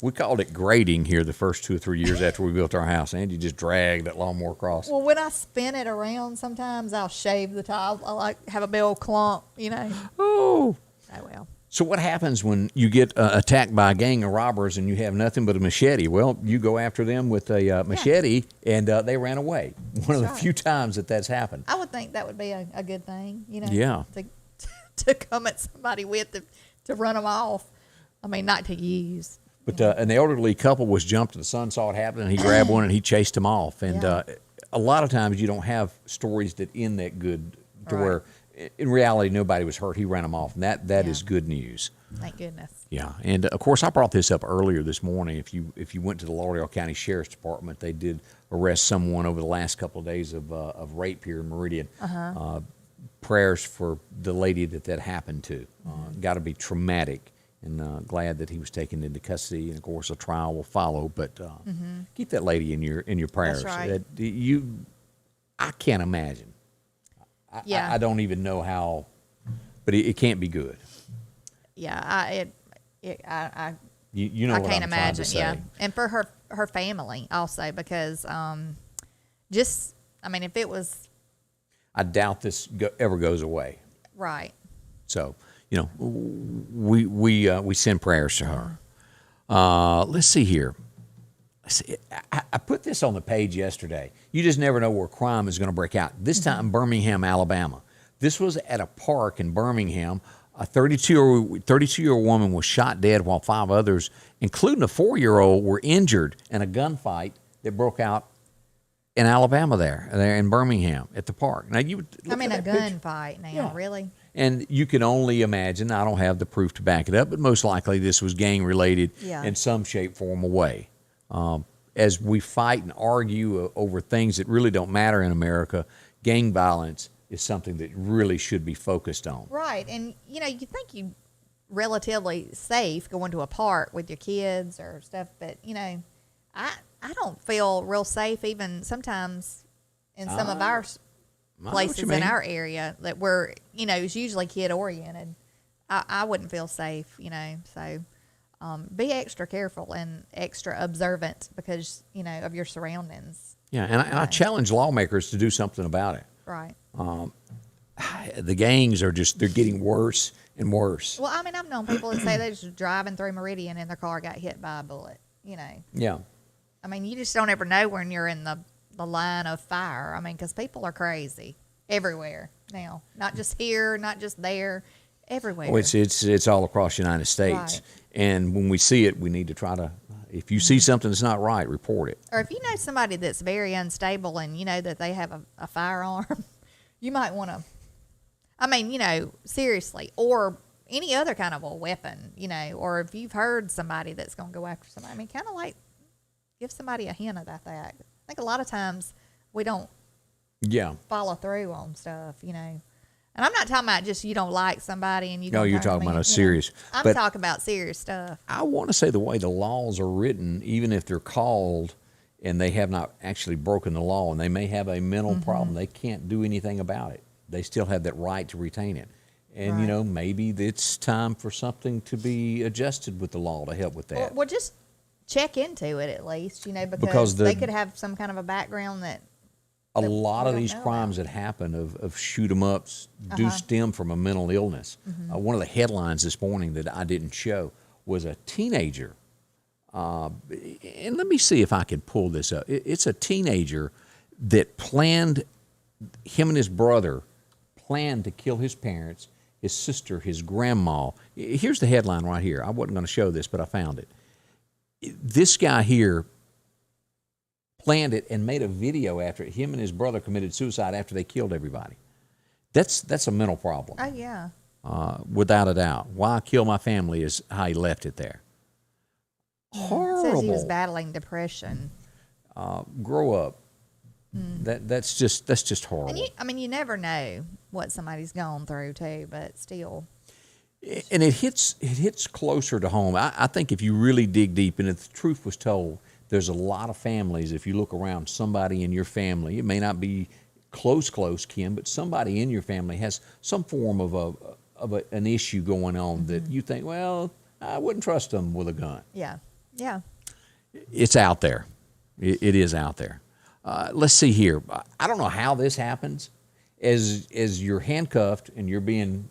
We called it grading here the first 2 or 3 years after we built our house. Angie just dragged that lawnmower across. Well, when I spin it around, sometimes I'll shave the top. I like have a big old clump, you know. Oh. Oh, well. So what happens when you get attacked by a gang of robbers and you have nothing but a machete? Well, you go after them with a machete, and they ran away. One of the few times that's happened. I would think that would be a good thing, you know. Yeah. To come at somebody with to run them off. I mean, not to use. But an elderly couple was jumped, and the son saw it happen, and he grabbed one and he chased them off. And a lot of times you don't have stories that end that good to where, in reality, nobody was hurt. He ran them off, and that is good news. Thank goodness. Yeah, and of course, I brought this up earlier this morning. If you went to the Lauderdale County Sheriff's Department, they did arrest someone over the last couple of days of rape here in Meridian. Prayers for the lady that happened to. Got to be traumatic, and glad that he was taken into custody. And of course, a trial will follow. But keep that lady in your prayers. That's right. I can't imagine. I don't even know how, but it can't be good. Yeah, you know I what can't I'm imagine. trying to say. Yeah, and for her family also, because if it was, I doubt this ever goes away. Right. So we send prayers to her. Let's see here. I put this on the page yesterday. You just never know where crime is going to break out. This time, Birmingham, Alabama. This was at a park in Birmingham. A 32-year-old woman was shot dead while 5 others, including a 4-year-old, were injured in a gunfight that broke out in Alabama there in Birmingham at the park. Now, you a gunfight now, really? And you can only imagine, I don't have the proof to back it up, but most likely this was gang-related in some shape, form, or way. As we fight and argue over things that really don't matter in America, gang violence is something that really should be focused on. Right. And, you think you're relatively safe going to a park with your kids or stuff, but, I don't feel real safe even sometimes in some of our places in our area that it's usually kid-oriented. I wouldn't feel safe, so... be extra careful and extra observant because, of your surroundings. Yeah, and I challenge lawmakers to do something about it. Right. The gangs they're getting worse and worse. Well, I've known people that say they just driving through Meridian and their car got hit by a bullet, Yeah. You just don't ever know when you're in the line of fire. Because people are crazy everywhere. now. Not just here, not just there, everywhere. Oh, it's all across the United States. Right. And when we see it, we need to try to, if you see something that's not right, report it. Or if you know somebody that's very unstable and you know that they have a firearm, you might want to, I mean, you know, seriously, or any other kind of a weapon, you know, or if you've heard somebody that's going to go after somebody, I mean, kind of like give somebody a hint about that. I think a lot of times we don't follow through on stuff, you know. And I'm not talking about just you don't like somebody and you don't. No, you're talking about a serious. I'm talking about serious stuff. I want to say the way the laws are written, even if they're called and they have not actually broken the law and they may have a mental problem, they can't do anything about it. They still have that right to retain it. And, you know, maybe it's time for something to be adjusted with the law to help with that. Well, just check into it at least, you know, because they could have some kind of a background that. A lot of these crimes that happen of shoot 'em ups do stem from a mental illness. One of the headlines this morning that I didn't show was a teenager. And let me see if I can pull this up. It's a teenager that him and his brother planned to kill his parents, his sister, his grandma. Here's the headline right here. I wasn't going to show this, but I found it. This guy here planned it and made a video after it. Him and his brother committed suicide after they killed everybody. That's a mental problem. Oh, yeah. Without a doubt. Why kill my family is how he left it there. Horrible. It says he was battling depression. Grow up. That's just horrible. And you never know what somebody's gone through too, but still. And it hits closer to home. I think if you really dig deep, and if the truth was told, there's a lot of families, if you look around, somebody in your family, it may not be close kin, but somebody in your family has some form of an issue going on that you think, well, I wouldn't trust them with a gun. Yeah, yeah. It's out there. It is out there. Let's see here. I don't know how this happens. As you're handcuffed and you're being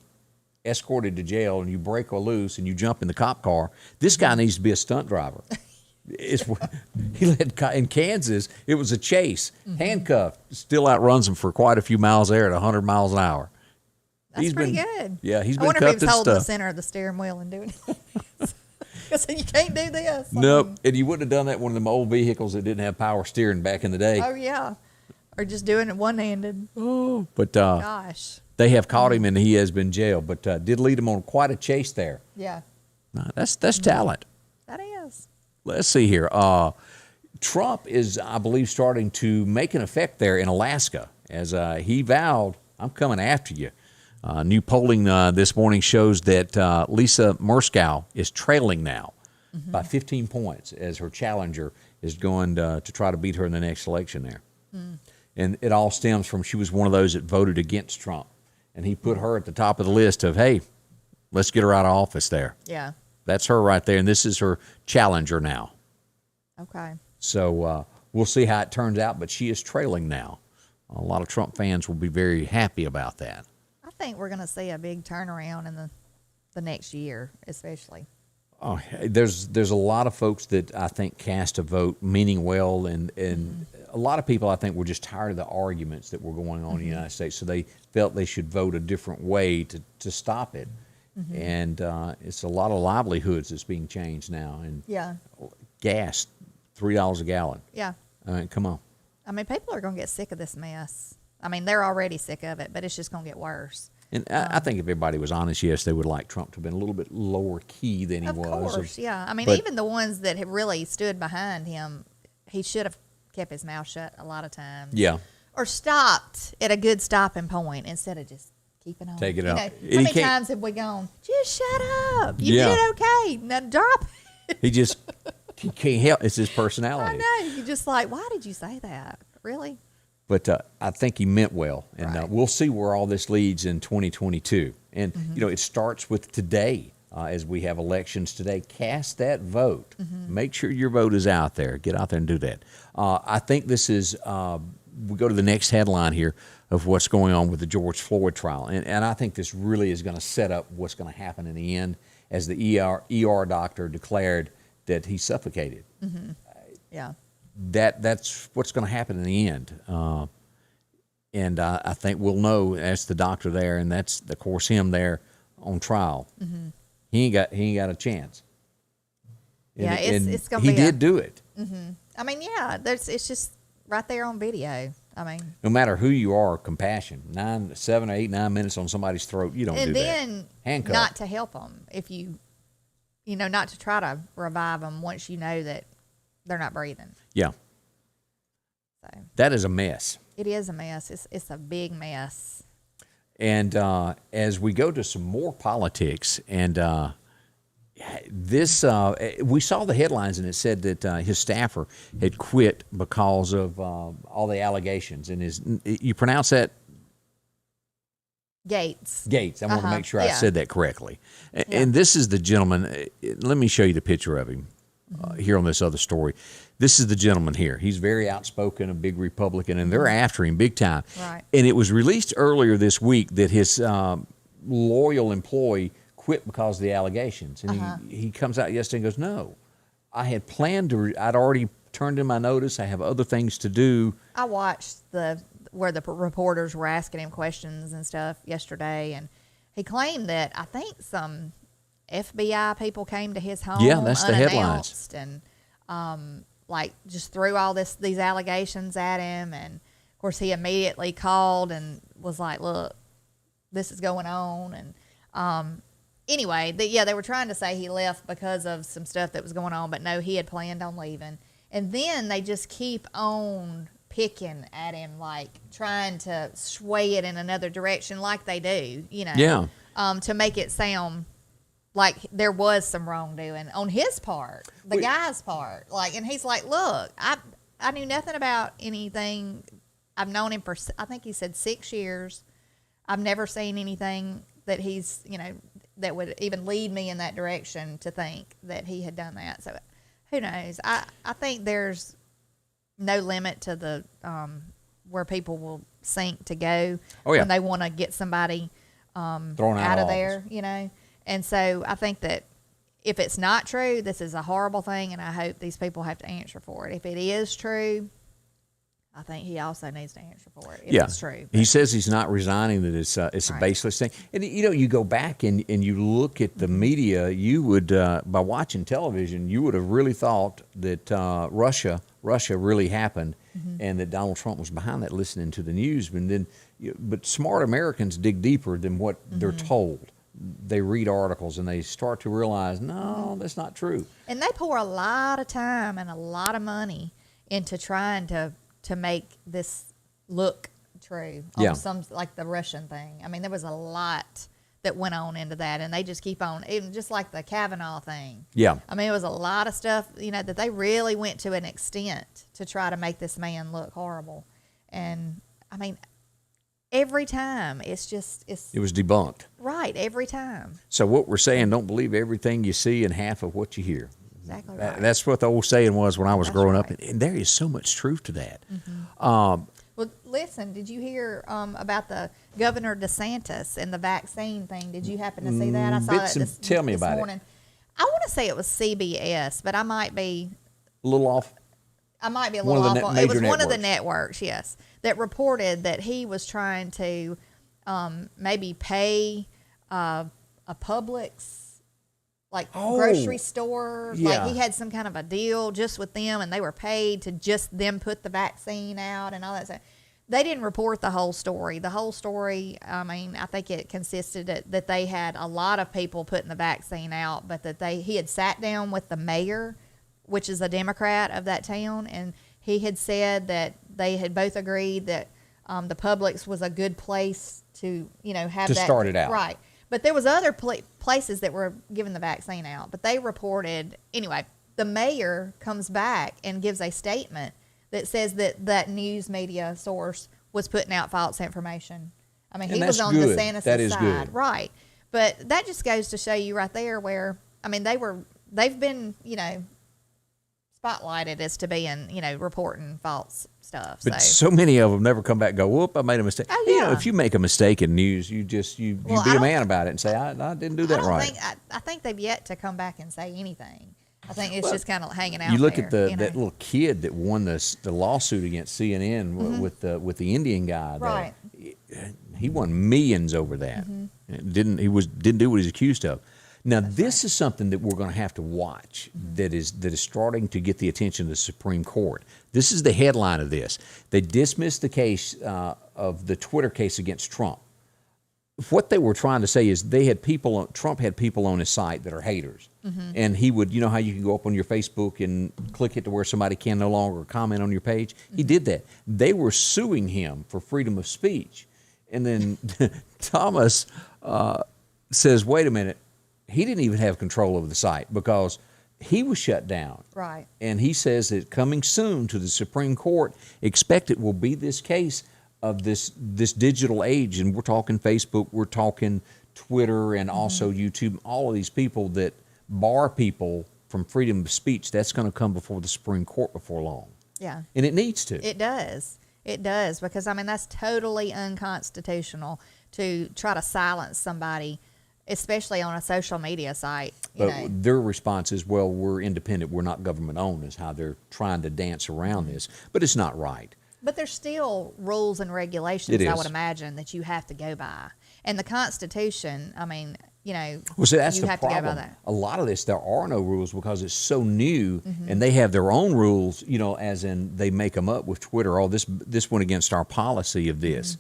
escorted to jail and you break loose and you jump in the cop car, this guy needs to be a stunt driver. He led in Kansas. It was a chase, handcuffed. Still outruns him for quite a few miles there at 100 miles an hour. That's pretty good. Yeah, he's been I wonder cuffed if he was holding stuff. the center of the steering wheel and doing it. Because you can't do this. Nope. And you wouldn't have done that one of them old vehicles that didn't have power steering back in the day. Oh yeah, or just doing it one-handed. Oh, but gosh, they have caught him and he has been jailed. But did lead him on quite a chase there. Yeah, that's talent. that is. Let's see here. Trump is, I believe, starting to make an effect there in Alaska, as he vowed, I'm coming after you. New polling this morning shows that Lisa Murkowski is trailing now by 15 points as her challenger is going to try to beat her in the next election there. And it all stems from she was one of those that voted against Trump. And he put her at the top of the list of, hey, let's get her out of office there. Yeah. That's her right there, and this is her challenger now. Okay. So we'll see how it turns out, but she is trailing now. A lot of Trump fans will be very happy about that. I think we're going to see a big turnaround in the next year, especially. Oh, there's a lot of folks that I think cast a vote meaning well, and a lot of people I think were just tired of the arguments that were going on in the United States, so they felt they should vote a different way to stop it. And it's a lot of livelihoods that's being changed now. And gas, $3 a gallon. Yeah. I mean, come on. I mean, people are going to get sick of this mess. I mean, they're already sick of it, but it's just going to get worse. And I think if everybody was honest, yes, they would like Trump to have been a little bit lower key than he was. Of course, yeah. I mean, even the ones that have really stood behind him, he should have kept his mouth shut a lot of times. Yeah. Or stopped at a good stopping point instead of just keeping on. Take it out. How many times have we gone, just shut up. You did okay. Now drop it. He can't help. It's his personality. I know. You're just like, why did you say that? Really? But I think he meant well. And we'll see where all this leads in 2022. And, it starts with today as we have elections today. Cast that vote. Make sure your vote is out there. Get out there and do that. I think this is, we go to the next headline here of what's going on with the George Floyd trial. And I think this really is going to set up what's going to happen in the end as the ER doctor declared that he suffocated. Yeah. That's what's going to happen in the end. And I think we'll know. That's the doctor there, and that's, of course, him there on trial. Mm-hmm. He ain't got a chance. And, yeah, it's gonna be. He did do it. Mm-hmm. I mean, yeah, it's just right there on video. I mean, no matter who you are, compassion. 7 or 8, 9 minutes on somebody's throat, you don't do that. And then handcuff. Not to help them if you not to try to revive them once you know that they're not breathing. Yeah. So that is a mess. It is a mess. It's a big mess. And as we go to some more politics, and this we saw the headlines, and it said that his staffer had quit because of all the allegations. And you pronounce that? Gates. I want to make sure I said that correctly. Yeah. And this is the gentleman. Let me show you the picture of him here on this other story. This is the gentleman here. He's very outspoken, a big Republican, and they're after him big time. Right. And it was released earlier this week that his loyal employee quit because of the allegations. And he comes out yesterday and goes, no, I had planned to, I'd already turned in my notice. I have other things to do. I watched where the reporters were asking him questions and stuff yesterday, and he claimed that I think some FBI people came to his home. Yeah, that's the headlines. And like just threw all these allegations at him, and of course he immediately called and was like, look, this is going on. And anyway, they were trying to say he left because of some stuff that was going on, but no, he had planned on leaving. And then they just keep on picking at him, like trying to sway it in another direction like they do, Yeah. To make it sound like there was some wrongdoing on his part, the guy's part. Like, and he's like, look, I knew nothing about anything. I've known him for, I think he said 6 years. I've never seen anything that he's, that would even lead me in that direction to think that he had done that. So who knows? I think there's no limit to the where people will sink to go when they want to get somebody thrown out of there, And so I think that if it's not true, this is a horrible thing, and I hope these people have to answer for it. If it is true, I think he also needs to answer for it if it's true. He says he's not resigning, that it's a baseless thing. And, you go back and you look at the media, you would, by watching television, you would have really thought that Russia really happened and that Donald Trump was behind that, listening to the news. But smart Americans dig deeper than what they're told. They read articles and they start to realize, no, that's not true. And they pour a lot of time and a lot of money into trying to make this look true on some, like the Russian thing. I mean, there was a lot that went on into that, and they just keep on, even just like the Kavanaugh thing. Yeah. I mean, it was a lot of stuff, that they really went to an extent to try to make this man look horrible. And I mean, every time it was debunked. Right, every time. So what we're saying, don't believe everything you see and half of what you hear. Exactly right. That's what the old saying was when I was growing up, and there is so much truth to that. Well, listen, did you hear about the Governor DeSantis and the vaccine thing? Did you happen to see that? I saw that tell me this about morning. it. I want to say it was CBS, but I might be a little off. I might be a little off. It was one of the networks, yes, that reported that he was trying to maybe pay a Publix, like grocery store. Yeah. Like he had some kind of a deal just with them, and they were paid to just them put the vaccine out and all that stuff. They didn't report the whole story. The whole story, I mean, I think it consisted that they had a lot of people putting the vaccine out, but that he had sat down with the mayor, which is a Democrat of that town, and he had said that they had both agreed that the Publix was a good place to, have to start it out. Right. But there was other places that were giving the vaccine out. But they reported, anyway, the mayor comes back and gives a statement that says that news media source was putting out false information. I mean, he was on DeSantis' side. That is good. Right. But that just goes to show you right there where, I mean, they've been, spotlighted as to being, reporting false stuff. But so many of them never come back and go, whoop, I made a mistake. Oh, yeah. If you make a mistake in news, you be a man about it and say, I didn't do that right. I think they've yet to come back and say anything. I think it's just kind of hanging out. You look there, at that little kid that won the lawsuit against CNN with the Indian guy. Right. He won millions over that. Didn't do what he's accused of. Now this is something that we're going to have to watch. That is starting to get the attention of the Supreme Court. This is the headline of this. They dismissed the case of the Twitter case against Trump. What they were trying to say is Trump had people on his site that are haters. And he would, you know how you can go up on your Facebook and click it to where somebody can no longer comment on your page? He did that. They were suing him for freedom of speech. And then Thomas says, wait a minute, he didn't even have control over the site because he was shut down. Right. And he says that coming soon to the Supreme Court, expect it will be this case of this digital age, and we're talking Facebook, we're talking Twitter, and also YouTube, all of these people that bar people from freedom of speech. That's going to come before the Supreme Court before long. Yeah. And it needs to. It does. It does, because, I mean, that's totally unconstitutional to try to silence somebody, especially on a social media site. But their response is, well, we're independent, we're not government owned, is how they're trying to dance around this. But it's not right. But there's still rules and regulations, I would imagine, that you have to go by. And the Constitution, I mean, well, so that's you the have problem. to go by that. A lot of this, there are no rules because it's so new, and they have their own rules, as in they make them up with Twitter. Oh, this went against our policy of this.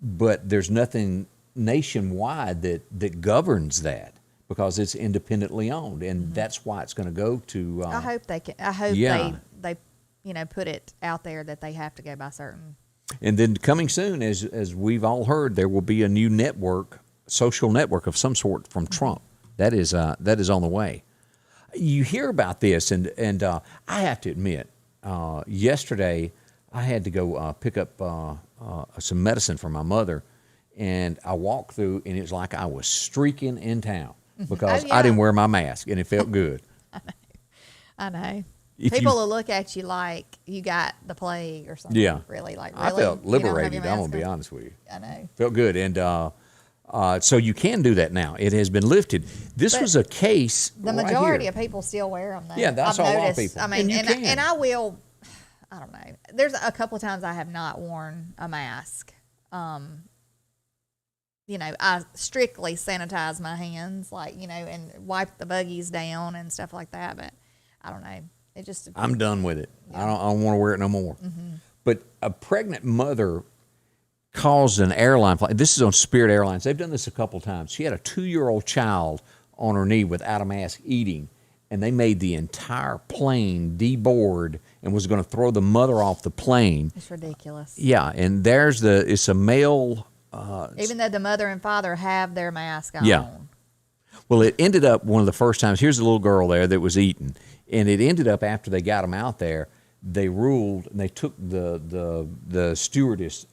But there's nothing nationwide that governs that because it's independently owned, and that's why it's going to go to. I hope they can. I hope they put it out there that they have to go by certain. And then coming soon, as we've all heard, there will be a new social network of some sort from Trump. That is on the way. You hear about this, and I have to admit, yesterday I had to go pick up some medicine for my mother, and I walked through, and it was like I was streaking in town because I didn't wear my mask, and it felt good. I know. People will look at you like you got the plague or something. Yeah. Really? I felt liberated, I'm going to be honest with you. I know. Felt good. And so you can do that now. It has been lifted. This was a case the majority of people still wear them, though. Yeah, that's a lot of people. I mean, and I will, I don't know. There's a couple of times I have not worn a mask. I strictly sanitize my hands, and wipe the buggies down and stuff like that. But I don't know. I'm done with it. Yeah. I don't want to wear it no more. But a pregnant mother caused an airline flight. This is on Spirit Airlines. They've done this a couple times. She had a 2-year-old child on her knee without a mask eating, and they made the entire plane deboard and was going to throw the mother off the plane. It's ridiculous. Yeah, and it's a male. Even though the mother and father have their mask on. Yeah. Well, it ended up one of the first times. Here's a little girl there that was eating. And it ended up after they got him out there, they ruled and they took the stewardess,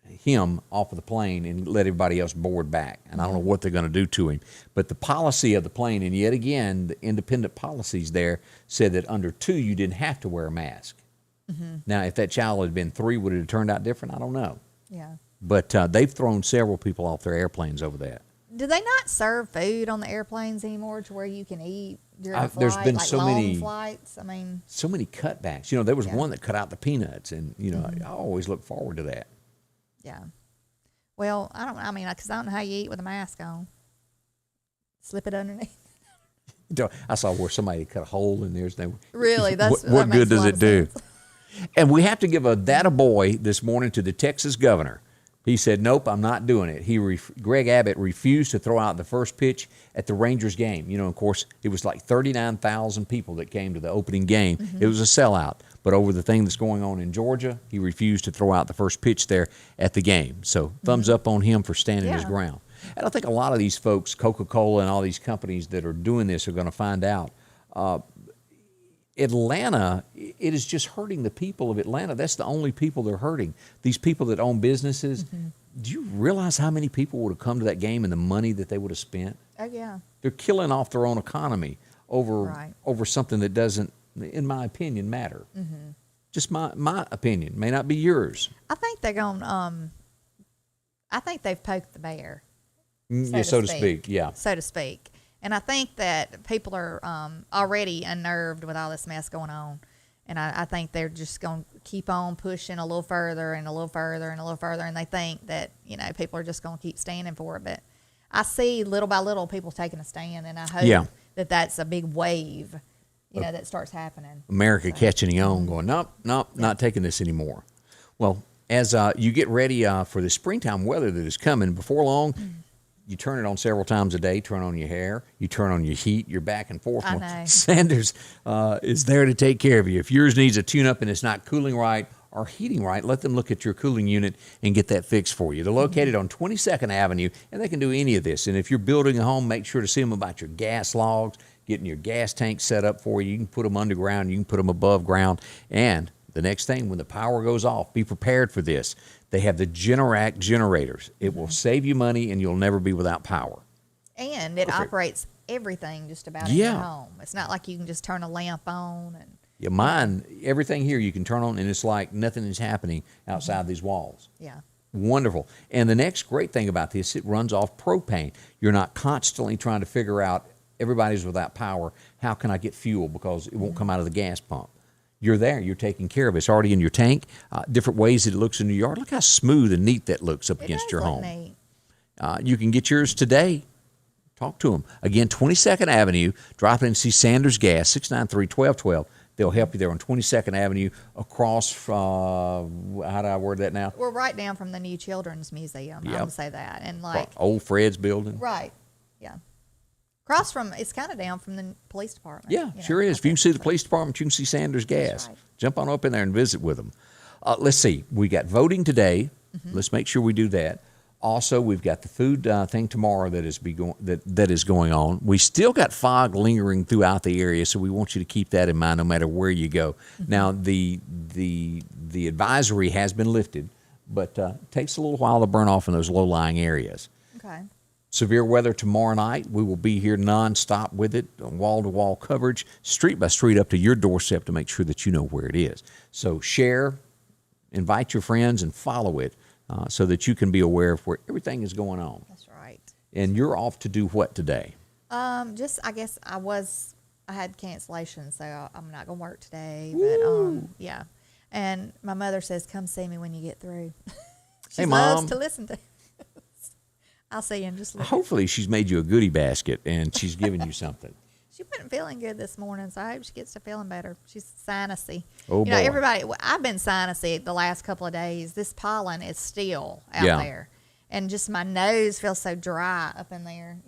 him, off of the plane and let everybody else board back. And I don't know what they're going to do to him. But the policy of the plane, and yet again, the independent policies there said that under 2, you didn't have to wear a mask. Now, if that child had been 3, would it have turned out different? I don't know. Yeah. But they've thrown several people off their airplanes over that. Do they not serve food on the airplanes anymore to where you can eat during a flight? There's been like so long many flights. I mean, so many cutbacks. There was one that cut out the peanuts, and I always look forward to that. Yeah. Well, because I don't know how you eat with a mask on. Slip it underneath. I saw where somebody cut a hole in theirs. Really? What good does it do? And we have to give a boy this morning to the Texas governor. He said, nope, I'm not doing it. Greg Abbott refused to throw out the first pitch at the Rangers game. Of course, it was like 39,000 people that came to the opening game. It was a sellout. But over the thing that's going on in Georgia, he refused to throw out the first pitch there at the game. So thumbs up on him for standing his ground. And I think a lot of these folks, Coca-Cola and all these companies that are doing this are going to find out. Atlanta, it is just hurting the people of Atlanta. That's the only people they're hurting. These people that own businesses, do you realize how many people would have come to that game and the money that they would have spent? Oh, yeah. They're killing off their own economy over something that doesn't, in my opinion, matter. Just my opinion. May not be yours. I think they're going I think they've poked the bear. So to speak, yeah. So to speak. And I think that people are already unnerved with all this mess going on. And I think they're just going to keep on pushing a little further and a little further and a little further. And they think that, people are just going to keep standing for it. But I see little by little people taking a stand. And I hope that that's a big wave, that starts happening. America catching on, going, nope, not taking this anymore. Well, as you get ready for the springtime weather that is coming, before long, you turn it on several times a day, turn on your hair, you turn on your heat, you're back and forth. I know. Sanders is there to take care of you. If yours needs a tune-up and it's not cooling right or heating right, let them look at your cooling unit and get that fixed for you. They're located on 22nd Avenue, and they can do any of this. And if you're building a home, make sure to see them about your gas logs, getting your gas tank set up for you. You can put them underground, you can put them above ground. And the next thing, when the power goes off, be prepared for this. They have the Generac generators. It will save you money, and you'll never be without power. And it operates everything just about in your home. It's not like you can just turn a lamp on. And Yeah, mine, everything here you can turn on, and it's like nothing is happening outside these walls. Yeah. Wonderful. And the next great thing about this, it runs off propane. You're not constantly trying to figure out, everybody's without power, how can I get fuel because it won't come out of the gas pump. You're there. You're taking care of it. It's already in your tank. Different ways that it looks in your yard. Look how smooth and neat that looks up against your home. Neat. You can get yours today. Talk to them. Again, 22nd Avenue. Drop in and see Sanders Gas, 693-1212. They'll help you there on 22nd Avenue across from, how do I word that now? We're right down from the new Children's Museum. I would say that. And like Old Fred's building. Right. Yeah. Across from, it's kind of down from the police department. Yeah, sure is. If you can see the police department, you can see Sanders Gas. Right. Jump on up in there and visit with them. Let's see. We got voting today. Let's make sure we do that. Also, we've got the food thing tomorrow that is going on. We still got fog lingering throughout the area, so we want you to keep that in mind no matter where you go. Now, the advisory has been lifted, but it takes a little while to burn off in those low-lying areas. Okay. Severe weather tomorrow night. We will be here nonstop with it, wall-to-wall coverage, street by street up to your doorstep to make sure that you know where it is. So share, invite your friends, and follow it so that you can be aware of where everything is going on. That's right. And you're off to do what today? I guess I had cancellations, so I'm not going to work today. But, yeah. And my mother says, come see me when you get through. She loves to listen to I'll see you in just a little bit. Hopefully she's made you a goodie basket and she's given you something. She wasn't feeling good this morning, so I hope she gets to feeling better. She's sinusy. Oh, boy. Everybody, I've been sinusy the last couple of days. This pollen is still out there. And just my nose feels so dry up in there,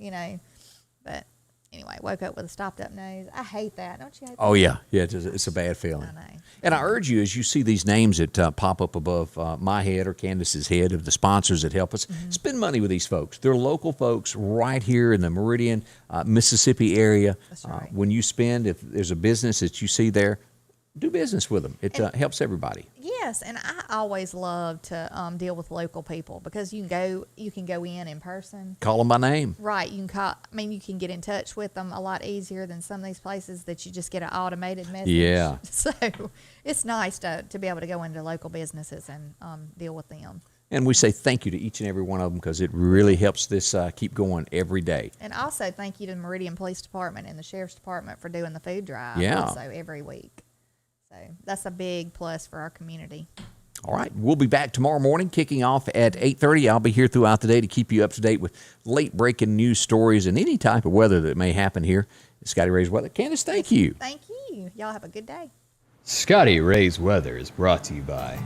But anyway, woke up with a stopped up nose. I hate that. Don't you hate that? Oh, yeah. Yeah, it's a bad feeling. I know. And I urge you, as you see these names that pop up above my head or Candace's head of the sponsors that help us, spend money with these folks. They're local folks right here in the Meridian, Mississippi area. That's right. When you spend, if there's a business that you see there, do business with them. It helps everybody. Yes, and I always love to deal with local people because you can go in person. Call them by name. Right, you can call. I mean, you can get in touch with them a lot easier than some of these places that you just get an automated message. Yeah. So it's nice to be able to go into local businesses and deal with them. And we say thank you to each and every one of them because it really helps this keep going every day. And also thank you to the Meridian Police Department and the Sheriff's Department for doing the food drive. Yeah. Also every week. So that's a big plus for our community. All right. We'll be back tomorrow morning, kicking off at 8:30. I'll be here throughout the day to keep you up to date with late-breaking news stories and any type of weather that may happen here at Scotty Ray's Weather. Candace, thank you. Thank you. Y'all have a good day. Scotty Ray's Weather is brought to you by